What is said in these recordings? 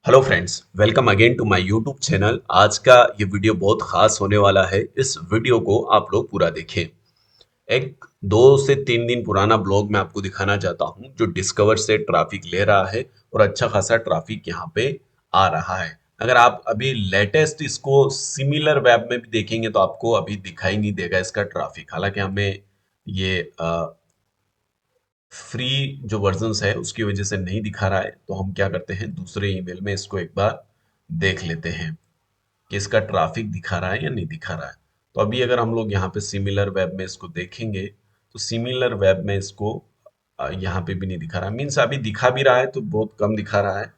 Hello friends, welcome again to my YouTube channel. आज का ये वीडियो बहुत खास होने वाला है। इस वीडियो को आप लोग पूरा देखें। एक 2 से 3 दिन पुराना ब्लॉग मैं आपको दिखाना चाहता हूँ जो डिस्कवर से ट्रैफिक ले रहा है और अच्छा खासा ट्रैफिक यहाँ पे आ रहा है। अगर आप अभी लेटेस्ट इसको सिमिलर वेब में भी देखेंगे तो आपको अभी दिखाई नहीं देगा इसका ट्रैफिक। हालांकि हमें ये फ्री जो वर्जन्स है उसकी वजह से नहीं दिखा रहा है, तो हम क्या करते हैं दूसरे ईमेल में इसको एक बार देख लेते हैं कि इसका ट्रैफिक दिखा रहा है या नहीं दिखा रहा है। तो अभी अगर हम लोग यहाँ पे सिमिलर वेब में इसको देखेंगे तो सिमिलर वेब में इसको यहाँ पे भी नहीं दिखा रहा है। मीन्स अभी दिखा भी रहा है तो बहुत कम दिखा रहा है,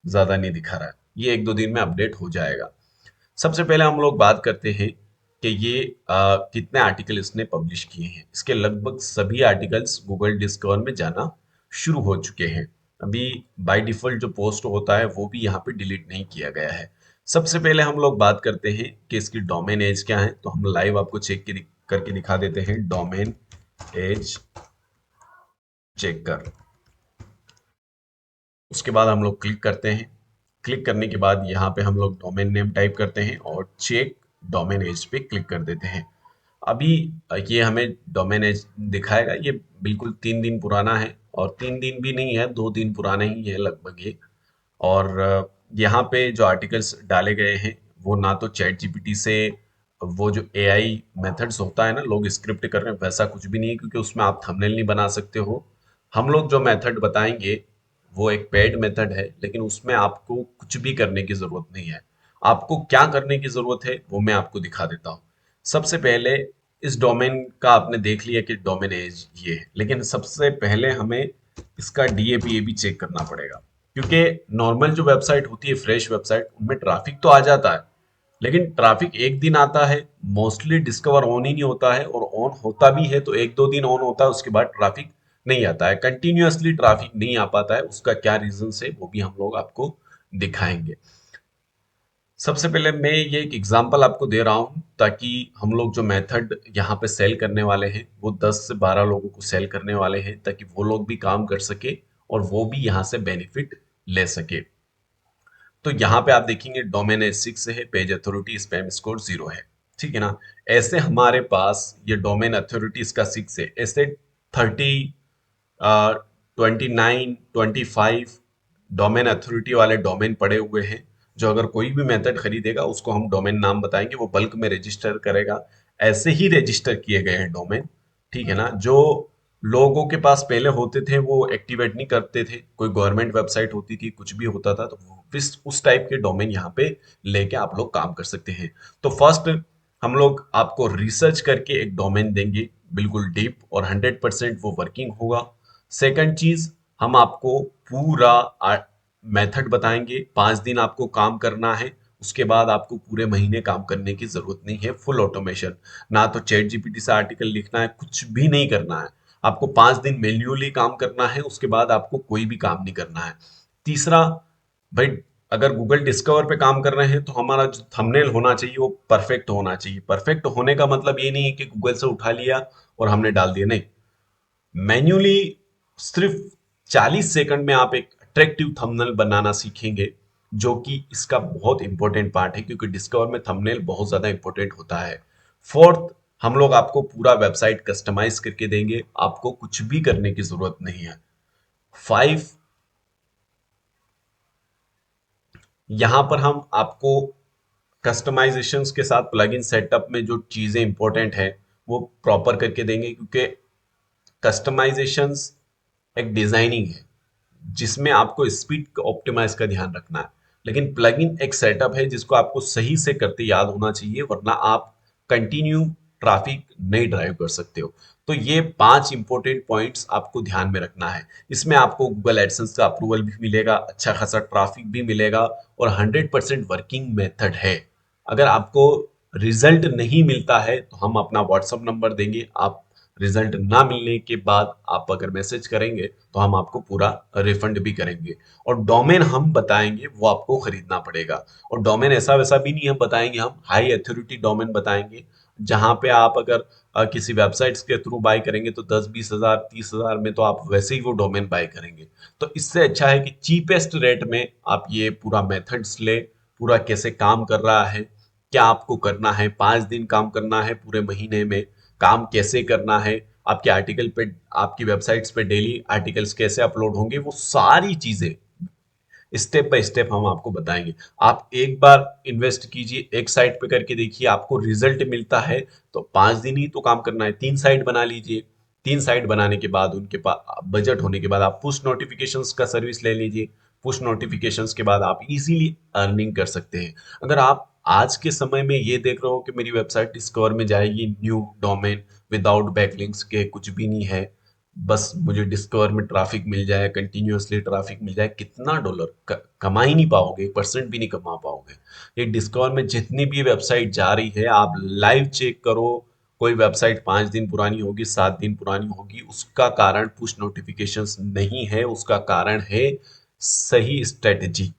ज्यादा नहीं दिखा रहा है। ये 1-2 दिन में अपडेट हो जाएगा। सबसे पहले हम लोग बात करते हैं कि ये कितने आर्टिकल इसने पब्लिश किए हैं। इसके लगभग सभी आर्टिकल्स गूगल डिस्कवर में जाना शुरू हो चुके हैं। अभी बाय डिफॉल्ट जो पोस्ट होता है वो भी यहाँ पे डिलीट नहीं किया गया है। सबसे पहले हम लोग बात करते हैं कि इसकी डोमेन एज क्या है, तो हम लाइव आपको करके दिखा देते हैं। डोमेन एज चेक कर, उसके बाद हम लोग क्लिक करते हैं। क्लिक करने के बाद यहाँ पे हम लोग डोमेन नेम टाइप करते हैं और चेक डोमेन एज पे क्लिक कर देते हैं। अभी ये हमें डोमेन एज दिखाएगा। ये बिल्कुल 3 दिन पुराना है, और 3 दिन भी नहीं है, 2 दिन पुराना ही है लगभग ये। और यहाँ पे जो आर्टिकल्स डाले गए हैं वो ना तो चैट जीपीटी से वो जो एआई मेथड्स होता है ना, लोग स्क्रिप्ट कर रहे हैं, वैसा कुछ भी नहीं है, क्योंकि उसमें आप थंबनेल नहीं बना सकते हो। हम लोग जो मेथड बताएंगे वो एक पेड मेथड है, लेकिन उसमें आपको कुछ भी करने की जरूरत नहीं है। आपको क्या करने की जरूरत है वो मैं आपको दिखा देता हूँ। सबसे पहले इस डोमेन का आपने देख लिया कि डोमेन एज ये है, लेकिन सबसे पहले हमें इसका डीएपीए भी चेक करना पड़ेगा। क्योंकि नॉर्मल जो वेबसाइट होती है, फ्रेश वेबसाइट, उनमें ट्रैफिक तो आ जाता है, लेकिन ट्रैफिक एक दिन आता है। मोस्टली डिस्कवर ऑन ही नहीं होता है, और ऑन होता भी है तो 1-2 दिन ऑन होता है, उसके बाद ट्रैफिक नहीं आता है। कंटिन्यूअसली ट्रैफिक नहीं आ पाता है, उसका क्या रीजन है वो भी हम लोग आपको दिखाएंगे। सबसे पहले मैं ये एक एग्जांपल आपको दे रहा हूँ, ताकि हम लोग जो मेथड यहाँ पे सेल करने वाले हैं वो 10 से 12 लोगों को सेल करने वाले हैं, ताकि वो लोग भी काम कर सके और वो भी यहाँ से बेनिफिट ले सके। तो यहाँ पे आप देखेंगे डोमेन एज 6 है, पेज अथॉरिटी स्पैम स्कोर 0 है। ठीक है ना। ऐसे हमारे पास ये डोमेन अथॉरिटी इसका 6 है, ऐसे 30, 29, 25 डोमेन अथॉरिटी वाले डोमेन पड़े हुए हैं, जो अगर कोई भी मेथड खरीदेगा उसको हम डोमेन नाम बताएंगे, वो बल्क में रजिस्टर करेगा। ऐसे ही रजिस्टर किए गए हैं डोमेन। ठीक है ना। जो लोगों के पास पहले होते थे वो एक्टिवेट नहीं करते थे, कोई गवर्नमेंट वेबसाइट होती थी, कुछ भी होता था, तो उस टाइप के डोमेन यहाँ पे लेके आप लोग काम कर सकते हैं। तो फर्स्ट हम लोग आपको रिसर्च करके एक डोमेन देंगे, बिल्कुल डीप, और 100% वो वर्किंग होगा। सेकंड चीज, हम आपको पूरा मेथड बताएंगे। 5 दिन आपको काम करना है, उसके बाद आपको पूरे महीने काम करने की जरूरत नहीं है। फुल ऑटोमेशन, ना तो चैट जीपीटी से आर्टिकल लिखना है, कुछ भी नहीं करना है। आपको 5 दिन मैन्युअली काम करना है, उसके बाद आपको कोई भी काम नहीं करना है। तीसरा, भाई, अगर गूगल डिस्कवर पे काम कर रहे हैं तो हमारा जो थंबनेल होना चाहिए वो परफेक्ट होना चाहिए। परफेक्ट होने का मतलब ये नहीं है कि गूगल से उठा लिया और हमने डाल दिया, नहीं। मैन्युअली सिर्फ 40 सेकंड में आप एक अट्रैक्टिव थंबनेल बनाना सीखेंगे, जो कि इसका बहुत इंपॉर्टेंट पार्ट है, क्योंकि डिस्कवर में थंबनेल बहुत ज्यादा इंपॉर्टेंट होता है। फोर्थ, हम लोग आपको पूरा वेबसाइट कस्टमाइज करके देंगे, आपको कुछ भी करने की जरूरत नहीं है। 5, यहां पर हम आपको कस्टमाइजेशंस के साथ प्लगइन सेटअप में जो चीजें इंपॉर्टेंट है वो प्रॉपर करके देंगे, क्योंकि कस्टमाइजेशंस एक डिजाइनिंग है जिसमें आपको स्पीड ऑप्टिमाइज का ध्यान रखना है, लेकिन प्लगइन एक सेटअप है जिसको आपको सही से करते याद होना चाहिए, वरना आप कंटिन्यू ट्रैफिक नहीं ड्राइव कर सकते हो। तो ये 5 इंपॉर्टेंट पॉइंट्स आपको ध्यान में रखना है। इसमें आपको गूगल एडसेंस का अप्रूवल भी मिलेगा, अच्छा खासा ट्रैफिक भी मिलेगा, और 100% वर्किंग मेथड है। अगर आपको रिजल्ट नहीं मिलता है तो हम अपना व्हाट्सअप नंबर देंगे। आप रिजल्ट ना मिलने के बाद आप अगर मैसेज करेंगे तो हम आपको पूरा रिफंड भी करेंगे। और डोमेन हम बताएंगे वो आपको खरीदना पड़ेगा। और डोमेन ऐसा वैसा भी नहीं हम बताएंगे, हम हाई अथॉरिटी डोमेन बताएंगे, जहां पे आप अगर किसी वेबसाइट्स के थ्रू बाय करेंगे तो 10-20 हज़ार 30 हज़ार में तो आप वैसे ही वो डोमेन बाय करेंगे। तो इससे अच्छा है कि चीपेस्ट रेट में आप ये पूरा मेथड्स ले, पूरा कैसे काम कर रहा है, क्या आपको करना है, 5 दिन काम करना है पूरे महीने में, काम कैसे करना है, आपके आर्टिकल पे, आपकी वेबसाइट्स पे डेली आर्टिकल्स कैसे अपलोड होंगे, वो सारी चीजें स्टेप बाय स्टेप हम आपको बताएंगे। आप एक बार इन्वेस्ट कीजिए, एक साइट पे करके देखिए, आपको रिजल्ट मिलता है तो 5 दिन ही तो काम करना है, 3 साइट बना लीजिए। 3 साइट बनाने के बाद उनके पास बजट होने के बाद आप पुश नोटिफिकेशंस का सर्विस ले लीजिए। पुश नोटिफिकेशंस के बाद आप इजीली अर्निंग कर सकते हैं। अगर आप आज के समय में ये देख रहे हो कि मेरी वेबसाइट डिस्कवर में जाएगी, न्यू डोमेन विदाउट बैकलिंक्स के, कुछ भी नहीं है, बस मुझे डिस्कवर में ट्रैफिक मिल जाए, कंटिन्यूअसली ट्रैफिक मिल जाए, कितना डॉलर कमा ही नहीं पाओगे, 1% भी नहीं कमा पाओगे। ये डिस्कवर में जितनी भी वेबसाइट जा रही है, आप लाइव चेक करो, कोई वेबसाइट 5 दिन पुरानी होगी, 7 दिन पुरानी होगी, उसका कारण पुश नोटिफिकेशंस नहीं है, उसका कारण है सही स्ट्रेटेजी।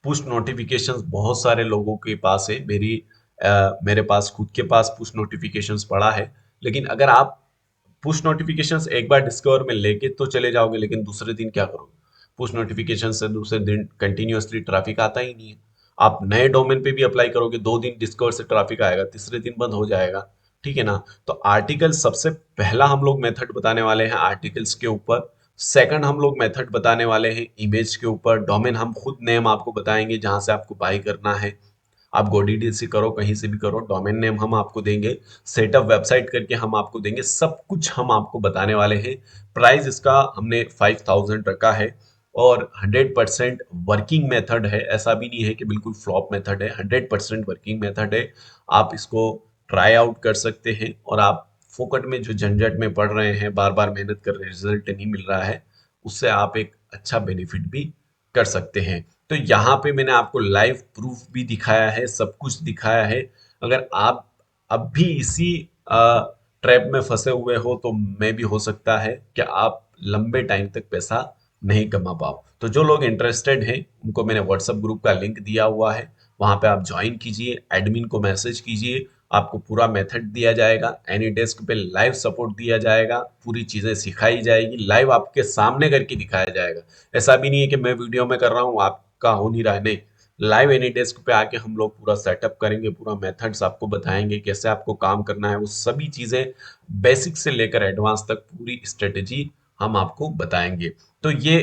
पुश नोटिफिकेशंस बहुत सारे लोगों के पास है, मेरे पास खुद के पास पुश नोटिफिकेशंस पड़ा है। लेकिन अगर आप पुश नोटिफिकेशंस एक बार डिस्कवर में लेके तो चले जाओगे, लेकिन दूसरे दिन क्या करोगे? पुश नोटिफिकेशन से दूसरे दिन कंटिन्यूअसली ट्रैफिक आता ही नहीं है। आप नए डोमेन पे भी अप्लाई करोगे, 2 दिन डिस्कवर से ट्रैफिक आएगा, तीसरे दिन बंद हो जाएगा। ठीक है ना? तो आर्टिकल सबसे पहला हम लोग मेथड बताने वाले हैं आर्टिकल्स के ऊपर। सेकंड हम लोग मेथड बताने वाले हैं इमेज के ऊपर। डोमेन हम खुद नेम आपको बताएंगे जहां से आपको बाय करना है। आप गोडीडी से करो, कहीं से भी करो, डोमेन नेम हम आपको देंगे, सेटअप वेबसाइट करके हम आपको देंगे, सब कुछ हम आपको बताने वाले हैं। प्राइस इसका हमने 5000 रखा है और 100% वर्किंग मेथड है। ऐसा भी नहीं है कि बिल्कुल फ्लॉप मेथड है, 100% वर्किंग मेथड है। आप इसको ट्राई आउट कर सकते हैं और आप फोकट में जो झंझट में पड़ रहे हैं, बार बार मेहनत कर रहे हैं, रिजल्ट नहीं मिल रहा है, उससे आप एक अच्छा बेनिफिट भी कर सकते हैं। तो यहाँ पे मैंने आपको लाइव प्रूफ भी दिखाया है, सब कुछ दिखाया है। अगर आप अब भी इसी ट्रैप में फंसे हुए हो तो मैं भी हो सकता है कि आप लंबे टाइम तक पैसा नहीं कमा पाओ। तो जो लोग इंटरेस्टेड हैं उनको मैंने व्हाट्सएप ग्रुप का लिंक दिया हुआ है, वहां पे आप ज्वाइन कीजिए, एडमिन को मैसेज कीजिए, आपको पूरा मेथड दिया जाएगा, एनी डेस्क पे लाइव सपोर्ट दिया जाएगा, पूरी चीजें सिखाई जाएगी, लाइव आपके सामने करके दिखाया जाएगा। ऐसा भी नहीं है कि मैं वीडियो में कर रहा हूँ आपका हो नहीं रहा है, नहीं, लाइव एनी डेस्क पे आके हम लोग पूरा सेटअप करेंगे, पूरा मेथड्स आपको बताएंगे कैसे आपको काम करना है, वो सभी चीजें बेसिक से लेकर एडवांस तक पूरी स्ट्रेटेजी हम आपको बताएंगे। तो ये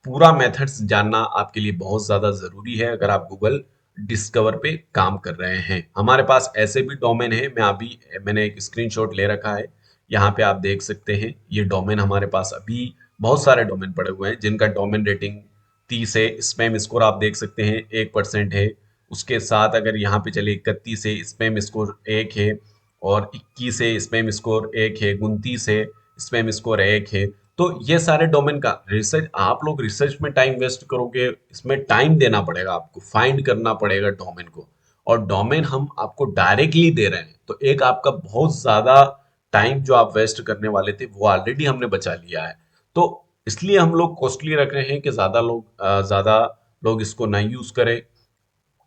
पूरा मेथड्स जानना आपके लिए बहुत ज्यादा जरूरी है अगर आप गूगल डिस्कवर पे काम कर रहे हैं। हमारे पास ऐसे भी डोमेन है, मैंने एक स्क्रीनशॉट ले रखा है, यहाँ पे आप देख सकते हैं। ये डोमेन हमारे पास अभी बहुत सारे डोमेन पड़े हुए हैं जिनका डोमेन रेटिंग 30 है, स्पैम स्कोर आप देख सकते हैं 1% है। उसके साथ अगर यहाँ पे चले 31 है, स्पैम स्कोर 1 है, और 21 है, स्पैम स्कोर 1 है, 29 है, स्पैम स्कोर 1 है। तो ये सारे डोमेन का रिसर्च, आप लोग रिसर्च में टाइम वेस्ट करोगे, इसमें टाइम देना पड़ेगा, आपको फाइंड करना पड़ेगा डोमेन को, और डोमेन हम आपको डायरेक्टली दे रहे हैं, तो एक आपका बहुत ज्यादा टाइम जो आप वेस्ट करने वाले थे वो ऑलरेडी हमने बचा लिया है। तो इसलिए हम लोग कॉस्टली रख रहे हैं कि ज्यादा लोग इसको ना यूज करें,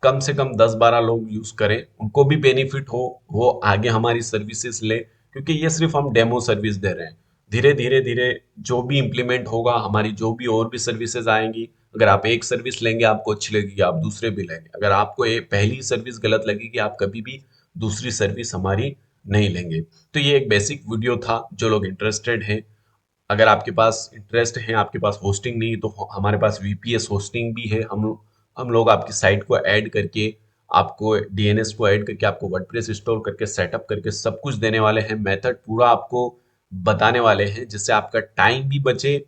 कम से कम 10-12 लोग यूज करें, उनको भी बेनिफिट हो, वो आगे हमारी सर्विसेज ले, क्योंकि ये सिर्फ हम डेमो सर्विस दे रहे हैं। धीरे धीरे धीरे जो भी इम्प्लीमेंट होगा, हमारी जो भी और भी सर्विसेज आएंगी, अगर आप एक सर्विस लेंगे आपको अच्छी लगेगी, आप दूसरे भी लेंगे, अगर आपको ये पहली सर्विस गलत लगेगी आप कभी भी दूसरी सर्विस हमारी नहीं लेंगे। तो ये एक बेसिक वीडियो था, जो लोग इंटरेस्टेड हैं, अगर आपके पास इंटरेस्ट है, आपके पास होस्टिंग नहीं तो हमारे पास वीपीएस होस्टिंग भी है। हम लोग आपकी साइट को ऐड करके, आपको डीएनएस को ऐड करके, आपको वर्डप्रेस इंस्टॉल करके, सेटअप करके सब कुछ देने वाले हैं, मेथड पूरा आपको बताने वाले हैं, जिससे आपका टाइम भी बचे,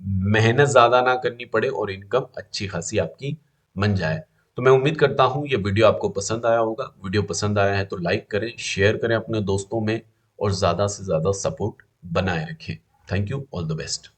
मेहनत ज्यादा ना करनी पड़े और इनकम अच्छी खासी आपकी बन जाए। तो मैं उम्मीद करता हूँ ये वीडियो आपको पसंद आया होगा। वीडियो पसंद आया है तो लाइक करें, शेयर करें अपने दोस्तों में, और ज्यादा से ज्यादा सपोर्ट बनाए रखें। Thank you, all the best.